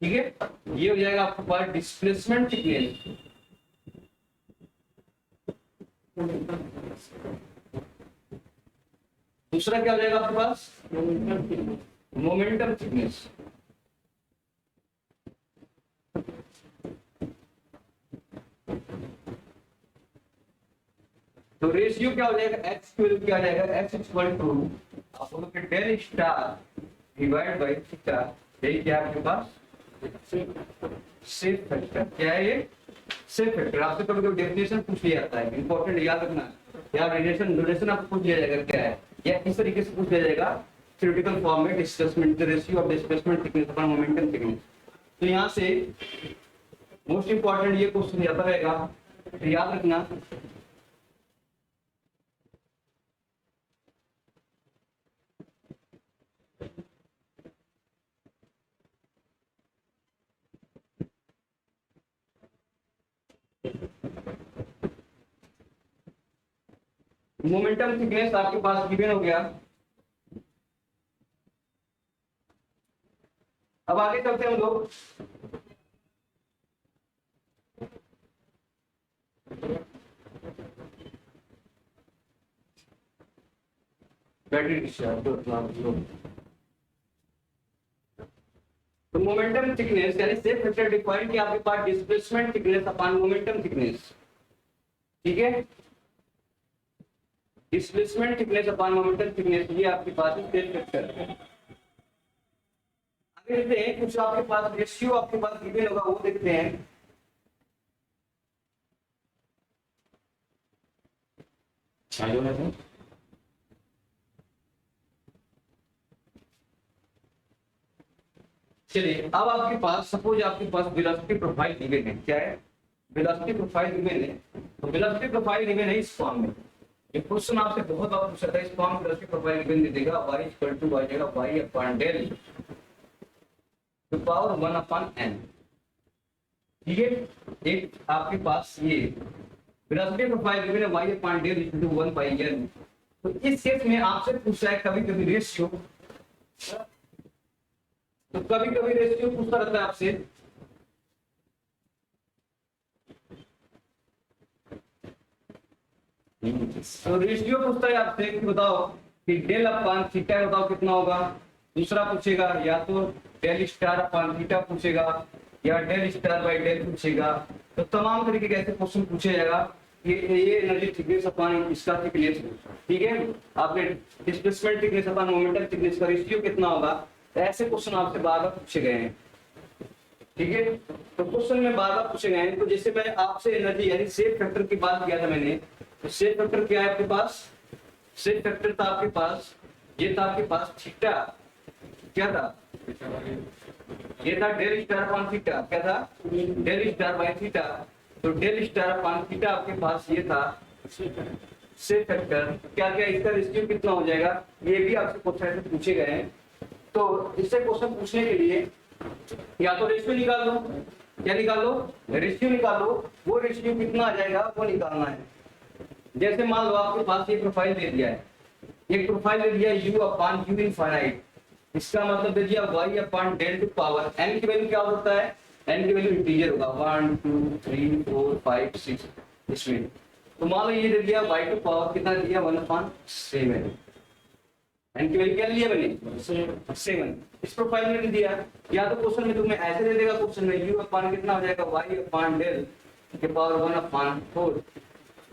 ठीक है, ये हो जाएगा आपके पास डिस्प्लेसमेंट थिकनेस। दूसरा क्या हो जाएगा आपके पास? Momentum thickness. तो रेशियो क्या हो जाएगा? एक्स की वैल्यू क्या आ जाएगा? एक्स इक्वल टू आप लोगों के del star divide by theta. यही क्या है आपके पास? Shape factor. क्या है ये? Shape factor. आपसे कभी कभी डेफिनेशन पूछ लिया जाता है, इंपॉर्टेंट, याद रखना। या रिलेशन आपको पूछ लिया जाएगा क्या है, या इस तरीके से पूछ लिया जाएगा थ्योरेटिकल फॉर्म में, displacement the ratio of displacement thickness upon momentum thickness. तो यहाँ से मोस्ट इंपॉर्टेंट ये क्वेश्चन आता रहेगा, तो याद रखना। मोमेंटम थिकनेस आपके पास गिवन हो गया। अब आगे चलते हैं हम लोग। बैटरी डिस्चार्ज तो मोमेंटम थिकनेस यानी सेफ फैक्टर डिफाइन किया आपके पास displacement thickness upon momentum thickness. ठीक है, displacement thickness upon momentum thickness ये आपके पास सेफ फैक्टर है। आगे देखते हैं, कुछ आपके पास रेशियो आपके पास गिवन होगा वो देखते हैं। चलिए, अब आपके पास सपोज आपके पास वेलोसिटी प्रोफाइल गिवन है। क्या है? वेलोसिटी प्रोफाइल गिवन है। तो वेलोसिटी प्रोफाइल गिवन है इस फॉर्म में। ये क्वेश्चन आपसे बहुत बार पूछा था। इस फॉर्म में वेलोसिटी प्रोफाइल गिवन दे देगा y = आ जाएगा y upon del to power 1 upon n। ठीक है, एक आपके पास ये वेलोसिटी प्रोफाइल गिवन है y upon del equal to 1 by n। तो इस केस में आपसे पूछा है कभी कभी रेशियो, तो कभी कभी रेशियो पूछता रहता है आपसे। तो रेशियो पूछता है आपसे कि बताओ कि डेल अपॉन थीटा बताओ कितना होगा। दूसरा पूछेगा या तो डेल स्टार अपॉन थीटा पूछेगा या डेल स्टार बाय डेल पूछेगा। तो तमाम तरीके के ऐसे क्वेश्चन पूछे जाएगा कि ये एनर्जी थिकनेस अपॉन इसका थिकनेस। ठीक है, आपने displacement thickness upon momentum thickness का रेशियो कितना होगा। तो ऐसे क्वेश्चन आपसे बार बार पूछे गए हैं। ठीक है, तो क्वेश्चन में बार बार पूछे गए हैं। तो जैसे मैं आपसे एनर्जी यानी सेफ फैक्टर की बात किया था मैंने, तो सेफ फैक्टर क्या है आपके पास? सेफ फैक्टर था आपके पास, ये था आपके पास थीटा। क्या था? ये था डेल स्टार अपॉन थीटा। क्या था? Del star by theta. तो डेल स्टार अपॉन थीटा आपके पास ये था सेफ फैक्टर। क्या क्या इसका रेशियो कितना हो जाएगा, ये भी आपसे क्वेश्चन से पूछे गए हैं। तो इससे क्वेश्चन पूछने के लिए या तो रेशियो निकाल लो, क्या निकाल लो? रेशियो निकाल लो। वो रेशियो कितना आ जाएगा वो निकालना है। जैसे मान लो आपके पास ये प्रोफाइल दे दिया है, एक प्रोफाइल दे दिया u अपॉन u इनफाइनाइट। इसका मतलब दे दिया y upon del to power n की वैल्यू क्या होता है? n की वैल्यू इंटीजर होगा 1 2 3 4 5 6 इसमें। तो मान लो ये दे दिया y टू पावर कितना दिया 1 अपॉन 7। n की वैल्यू क्या लिया मैंने? 7। इस प्रोफाइल में नहीं दिया। या तो क्वेश्चन में तुम्हें ऐसे दे देगा, क्वेश्चन में u अपॉन कितना हो जाएगा y अपॉन डेल के पावर 1 अपॉन 4।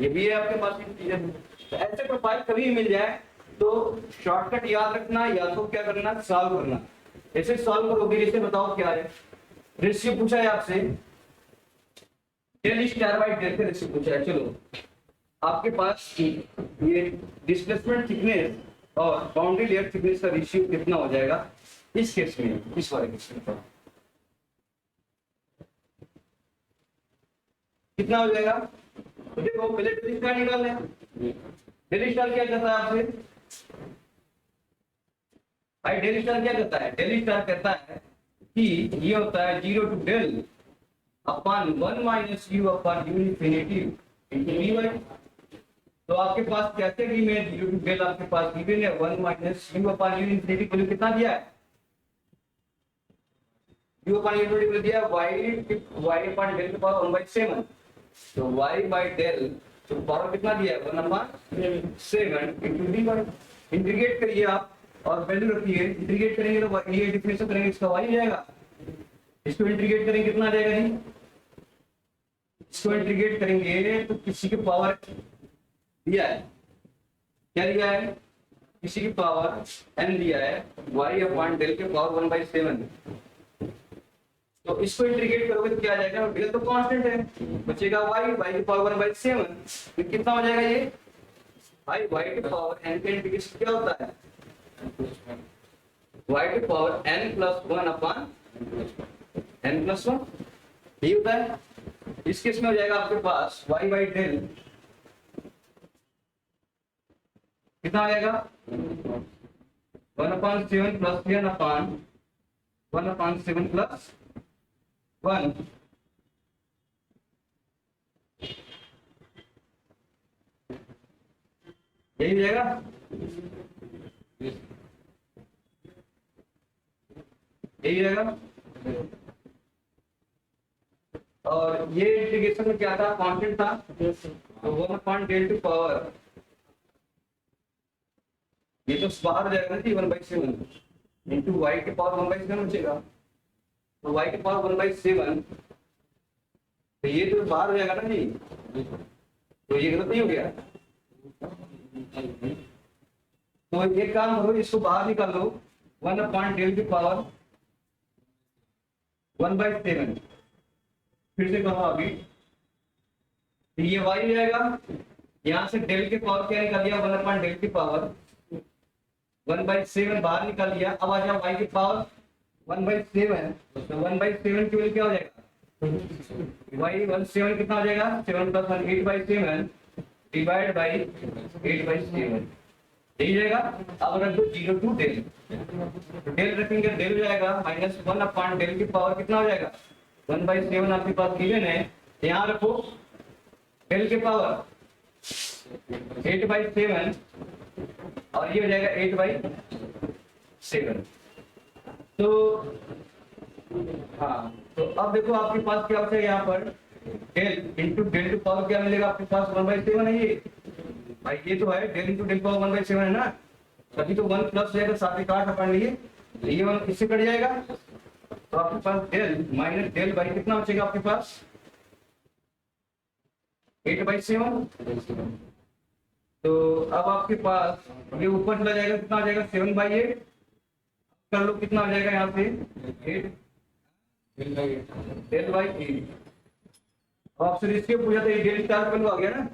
ये भी है आपके पास इंटीजर। तो ऐसे प्रोफाइल कभी मिल जाए तो शॉर्टकट याद रखना, या तो क्या करना, सॉल्व करना। ऐसे सॉल्व करोगे, जैसे बताओ क्या है रेशियो पूछा है आपसे, डेल स्टार बाय डेल का रेशियो पूछा है। चलो आपके पास ये डिस्प्लेसमेंट थिकनेस और बाउंड्री लेयर थिकनेस का रेशियो कितना हो जाएगा इस केस में, इस वाले केस में कितना हो जाएगा? तो देखो पहले डेल स्टार निकाल लें। डेल स्टार क्या कहता है आपसे भाई? डेल स्टार क्या कहता है? डेल स्टार कहता है कि ये होता है 0 to del upon 1 minus u upon u infinity into dy। तो आपके पास कैसे डी में 0 टू डेल आपके पास गिवन है 1 minus u upon u infinity value कितना दिया है? u upon u infinity value दिया y अपॉन डेल की पावर 1/7। तो y बाय डेल तो पावर कितना दिया है 1 अपॉन 7 इनटू dy। इंटीग्रेट करिए आप और वैल्यू रखिए। इंटीग्रेट करेंगे तो ये डिफरेंशियल करेंगे, इसका y जाएगा। इसको इंटीग्रेट करेंगे कितना आ जाएगा जी? इसको इंटीग्रेट करेंगे तो किसी के पावर दिया है, क्या दिया है? किसी की पावर n दिया है, y अपॉन डेल के पावर 1/7। तो इसको इंटीग्रेट करोगे तो क्या आ जाएगा? डेल तो कांस्टेंट है, बचेगा y की पावर 1/7। तो कितना हो जाएगा ये? भाई y की पावर n का इंटीग्रेशन क्या होता है? y की power n plus 1 upon n plus 1 ये होता है। इस केस में हो जाएगा आपके पास y बाई डेल कितना आ जाएगा? 1/7 प्लस n अपॉन 1/7 प्लस 1। यही हो जाएगा, यही रहेगा। और ये इंटीग्रेशन में क्या था, कांस्टेंट था, तो 1/del पावर, ये तो बाहर हो जाएगा ना जी, 1/7 इंटू वाई के पावर 1/7 बचेगा, तो वाई के पावर 1/7, तो ये तो बाहर हो जाएगा ना जी, तो ये गलत नहीं हो गया। तो एक काम करो, इसको बाहर निकाल लो, 1/del पावर 1/7, फिर से कहो अभी, तो ये y हो जाएगा, यहां से डेल के पावर क्या निकाल दिया, 1/del की पावर 1/7 बाहर निकाल लिया। अब आ जाओ y की पावर 1/7, तो 1/7 की वैल्यू क्या हो जाएगा, y 1/7 कितना हो जाएगा, 7 + 1 8/7 डिवाइड बाई 8/7, यही जाएगा। अब रख दो 0 to del, तो डेल रखेंगे, डेल हो जाएगा -1/del की पावर कितना हो जाएगा, 1/7 आपके पास गिवन है, यहाँ रखो डेल के पावर 8/7 और ये हो जाएगा 8/7। तो हाँ, तो अब देखो आपके पास क्या बचेगा, यहाँ पर del into del to power क्या मिलेगा आपके पास, 1/7 है ये भाई, ये तो है डेल इंटू डेल पावर 1/7 है ना, तभी तो 1 प्लस हो जाएगा, साथ ही काट अपन लिए, तो ये 1 इससे कट जाएगा, तो आपके पास डेल माइनस डेल बाई कितना बचेगा आपके पास, 8/7। तो अब आपके पास ये ऊपर चला जाएगा, कितना आ जाएगा, 7/8 कर लो, कितना आ जाएगा यहाँ से 8 del/8। आपसे रेशियो पूछा था, ये डेल स्टार वैल्यू आ गया ना,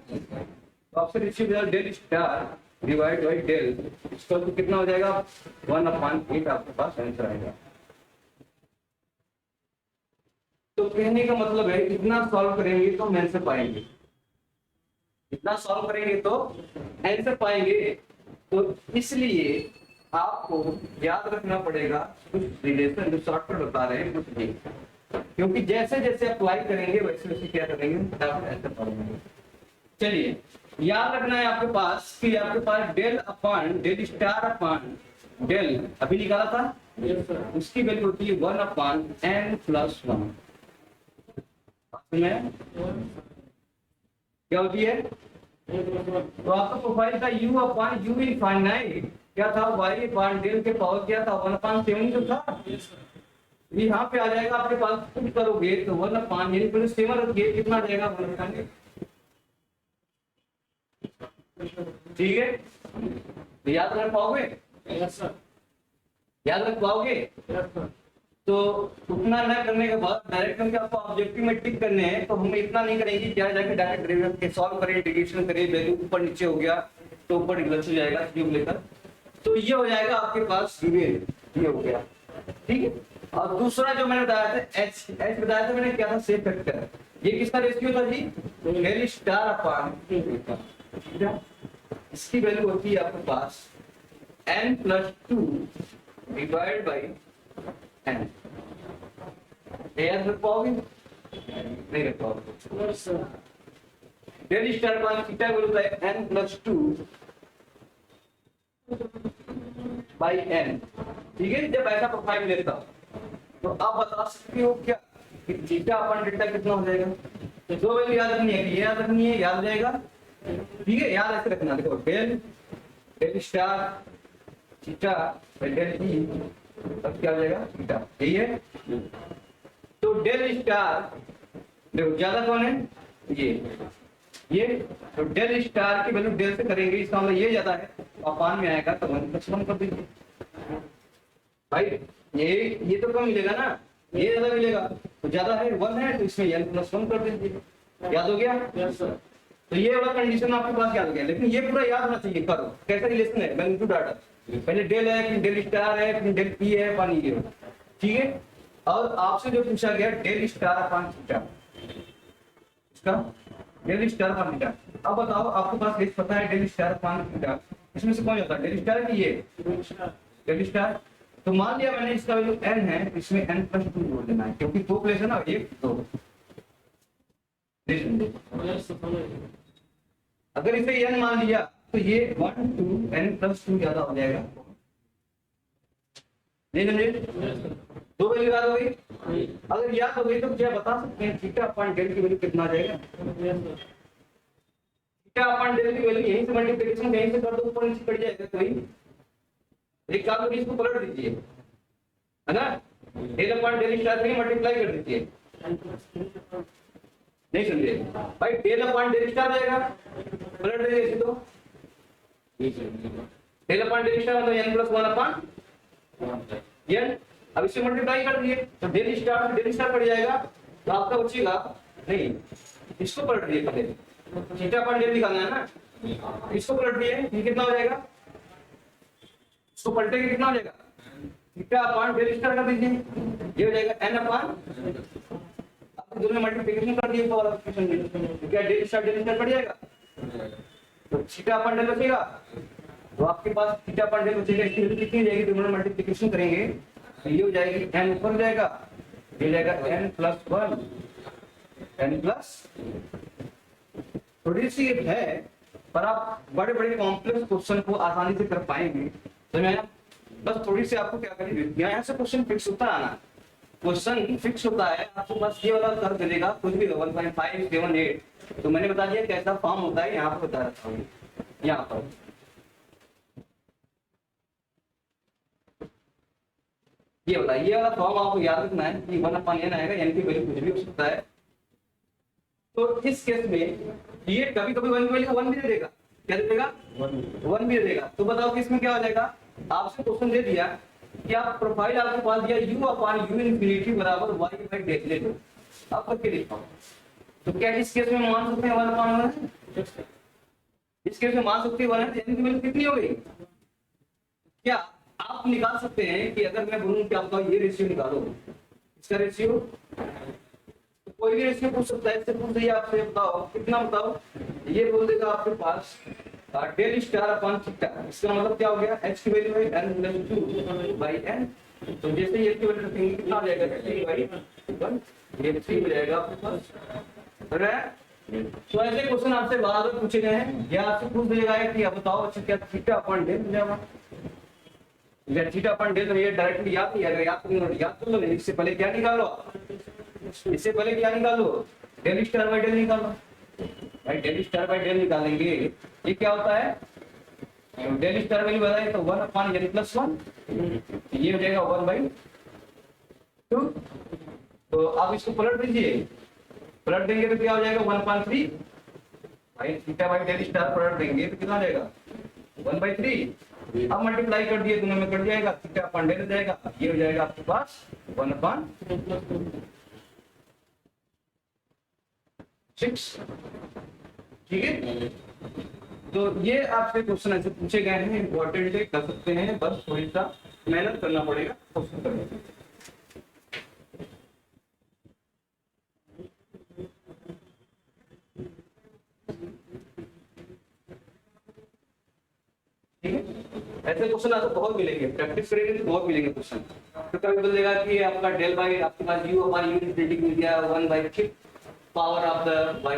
तो आपसे रेशियो पूछा del star divide by del, इसका तो कितना हो जाएगा 1/8 आपके पास आंसर आएगा। तो कहने का मतलब है इतना सॉल्व करेंगे तो हम आंसर पाएंगे, इतना सॉल्व करेंगे तो आंसर पाएंगे। तो इसलिए आपको याद रखना पड़ेगा कुछ रिलेशन जो शॉर्टकट बता रहे हैं कुछ नहीं, क्योंकि जैसे जैसे अप्लाई करेंगे वैसे वैसे क्या करेंगे आप आंसर पाएंगे। चलिए याद रखना है आपके पास कि आपके पास del upon del star upon del अभी निकाला था, उसकी वैल्यू होती है 1/n+1। क्या होती है, तो आपका प्रोफाइल का u/u इनफाइनाइट क्या था, y/del के पावर क्या था 1/7 जो था, यहाँ पे आ जाएगा आपके पास, पुट करोगे तो 1/7 रखिए, कितना आ जाएगा 1/8। ठीक है, तो याद रख पाओगे, याद रख पाओगे। तो उतना न करने के बाद डायरेक्ट करके आपको ऑब्जेक्टिव में टिक करने हैं, तो हम इतना नहीं करेंगे क्या जाके डायरेक्ट डेरिवेटिव के सॉल्व करें, इंटीग्रेशन करें, वैल्यू ऊपर नीचे हो गया तो ऊपर गलत हो जाएगा क्यूब लेकर, तो ये हो जाएगा आपके पास ये हो गया। ठीक है, और दूसरा जो मैंने बताया था एच बताया था मैंने, क्या था सेफ फैक्टर, ये किसका रेशियो था जी, डेल स्टार अपॉन, इसकी वैल्यू होती है आपके पास n+2 डिवाइड बाई n। याद रख पाओगे, नहीं रख पाओगे, del star upon theta value है n+2 बाई n। ठीक है, जब ऐसा प्रोफाइल लेता तो आप बता सकते हो क्या कि थीटा अपॉन डेल्टा कितना हो जाएगा। तो दो वैल्यू याद रखनी है, ये याद रखनी है, याद हो जाएगा। ठीक है, याद ऐसे रखना, देखो del star theta by del E, अब क्या हो जाएगा थीटा, यही है। तो डेल स्टार देखो ज्यादा कौन है, ये तो डेल स्टार की वैल्यू डेल से करेंगे, इसका मतलब ये ज्यादा है, अपान में आएगा तो 1+1 कर दीजिए भाई, ये तो कम मिलेगा ना, ये ज्यादा मिलेगा, तो ज्यादा है 1 है तो इसमें n+1 कर दीजिए। याद हो गया, तो ये वाला कंडीशन आपके पास याद हो गया, लेकिन ये पूरा याद होना चाहिए। करो कैसा रिलेशन है, मैग्नीट्यूड डाटा, पहले डेल है फिर डेल स्टार है फिर डेल पी है पानी ये, ठीक है। और आपसे जो पूछा गया डेल स्टार अपॉन थीटा, इसका डेल स्टार अपॉन थीटा, अब बताओ आपके पास लिस्ट पता है डेल स्टार अपॉन थीटा, इसमें से कौन होता है, डेल स्टार की ये डेल स्टार। तो मान लिया मैंने इसका वैल्यू n है, इसमें n+2 जोड़ देना है, क्योंकि दो प्लेस है ना, 1 2। अगर इसे n मान लिया तो ये 1 2 n प्लस 2 ज्यादा हो जाएगा, नहीं समझे? दो वैल्यू याद हो गई। अगर याद हो गई तो क्या बता सकते हैं थीटा अपॉन डेल की वैल्यू कितना आ जाएगा? थीटा अपॉन डेल की वैल्यू यहीं से मल्टीप्लिकेशन यहीं से कर दो, ऊपर नीचे कट जाएगा। तो एक काम करिए, इसको पलट दीजिए, है ना? डेल अपॉन डेल स्टार में मल्टीप्लाई कर दीजिए, नहीं समझे भाई? डेल अपॉन डेल स्टार जाएगा, पलट दीजिए इसे तो। डेल अपॉन डेल स्टार मतलब n प्लस 1 अपॉन n। अब इसे मल्टीप्लाई कर दिए तो डेल स्टार पड़ जाएगा, तो आपका बचेगा नहीं, इसको पलट दिए पहले, थीटा अपॉन डेल निकालना है ना, इसको पलट दिए, ये कितना हो जाएगा? इसको पलटे के कितना हो जाएगा? थीटा अपॉन डेल स्टार कर दीजिए, ये हो जाएगा n अपॉन, आपको दोनों में मल्टीप्लिकेशन कर दिए ऊपर वाला इक्वेशन में, तो क्या डेल स्टार पड़ जाएगा, तो थीटा अपॉन डेल बचेगा। तो आपके पास थीटा अपॉन डेल बचेगा, इसकी वैल्यू कितनी हो जाएगी? दोनों में मल्टीप्लिकेशन करेंगे तो ये हो जाएगी n ऊपर जाएगा, ये हो जाएगा n प्लस 1, n प्लस, थोड़ी सी है पर आप बड़े बड़े कॉम्प्लेक्स क्वेश्चन को आसानी से कर पाएंगे। तो मैं बस थोड़ी सी आपको क्या करेंगे, यहाँ से क्वेश्चन फिक्स होता है ना, क्वेश्चन फिक्स होता है, आपको बस ये वाला कर देगा कुछ भी 1.578। तो मैंने बता दिया कैसा फॉर्म होता है, यहाँ पर बता रखा हूँ, यहाँ पर ये बताइए, ये वाला फॉर्म आपको याद रखना है कि 1/n आएगा, n की वैल्यू कुछ भी हो सकता है। तो इस केस में ये कभी कभी 1 की वैल्यू 1 भी दे देगा, क्या दे देगा? 1 भी दे देगा। तो बताओ कि इसमें क्या हो जाएगा? आपसे क्वेश्चन दे दिया कि आप प्रोफाइल आपके पास दिया u अपॉन u इंफिनिटी बराबर y बाई डेल ले लो, आप करके लिखो। तो क्या इस केस में मान सकते हैं 1 अपॉन 1? इस केस में मान सकते हैं 1 है, n की वैल्यू कितनी हो गई? क्या आप निकाल सकते हैं कि अगर मैं बोलूं कि आपका ये रेशियो निकालो, इसका रेशियो, तो कोई भी रेशियो पूछ सकता है, इससे पूछ दिया आपसे बताओ कितना, बताओ, ये बोल देगा आपके पास डेल स्टार अपॉन थीटा, इसका मतलब क्या हो गया? h की वैल्यू है n प्लस 2 बाई n। तो जैसे ही h की वैल्यू रखेंगे कितना आ जाएगा? 3 बाई 1, ये 3 हो जाएगा आपके पास, है? तो ऐसे क्वेश्चन आपसे बार-बार पूछे गए हैं, या आपसे पूछ दिया गया कि अब बताओ अच्छा क्या थीटा अपॉन डेल हो जाएगा, या थीटा अपॉन डेल, तो ये डायरेक्टली याद नहीं आएगा, याद कर लो, इससे पहले क्या निकालो, इससे पहले क्या निकालो? डेल स्टार बाई डेल निकालो भाई, डेल स्टार बाई डेल निकालेंगे, ये क्या होता है? डेल स्टार वैल्यू बताइए तो 1 अपॉन n प्लस 1, ये हो जाएगा 1/2। तो आप इसको पलट दीजिए, पलट देंगे तो क्या हो जाएगा? 1/3 भाई, थीटा बाई डेल स्टार पलट देंगे तो कितना आ जाएगा? 1/3। अब मल्टीप्लाई कर दिए, दोनों में कट जाएगा, थीटा अपॉन डेल हो जाएगा, ये हो जाएगा आपके पास 1/6, ठीक है? तो ये आपसे क्वेश्चन ऐसे पूछे गए हैं, इंपॉर्टेंट है, कर सकते हैं, बस थोड़ी सा मेहनत करना पड़ेगा क्वेश्चन करने के लिए। ठीक है, ऐसे क्वेश्चन आपको बहुत मिलेंगे, प्रैक्टिस करेंगे तो बहुत मिलेंगे क्वेश्चन। तो कभी बोलेगा कि आपका डेल बाई, आपके पास u अपॉन u इंफिनिटी मिल गया 1/5 power of the y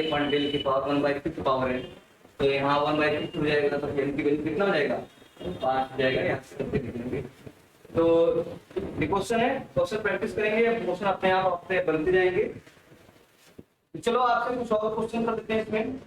upon del की पावर 1/5 पावर है, तो यहाँ 1/5 हो जाएगा, तो n की वैल्यू कितना हो जाएगा? 5 हो जाएगा, यहाँ से करके लिखेंगे। तो ये क्वेश्चन है, क्वेश्चन प्रैक्टिस करेंगे, क्वेश्चन अपने आप अपने बनते जाएंगे। चलो आपसे कुछ और क्वेश्चन कर देते हैं इसमें।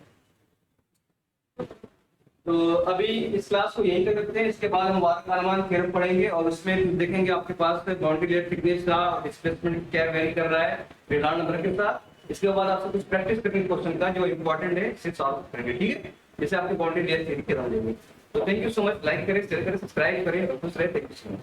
तो अभी इस क्लास को यहीं तक रखते हैं, इसके बाद हम वार्क अनुमान थ्योरम पढ़ेंगे और उसमें देखेंगे आपके पास बाउंड्री लेयर थिकनेस का डिस्प्लेसमेंट क्या वेरी कर रहा है रेडार नंबर के साथ। इसके बाद आपसे कुछ प्रैक्टिस करेंगे क्वेश्चन का जो इंपॉर्टेंट है, इसे सॉल्व करेंगे, ठीक है? जैसे आपकी बाउंड्री लेयर थियरी के समझेंगे। तो thank you so much, like करें, शेयर करें, सब्सक्राइब करें और खुश रहे। Thank you so much.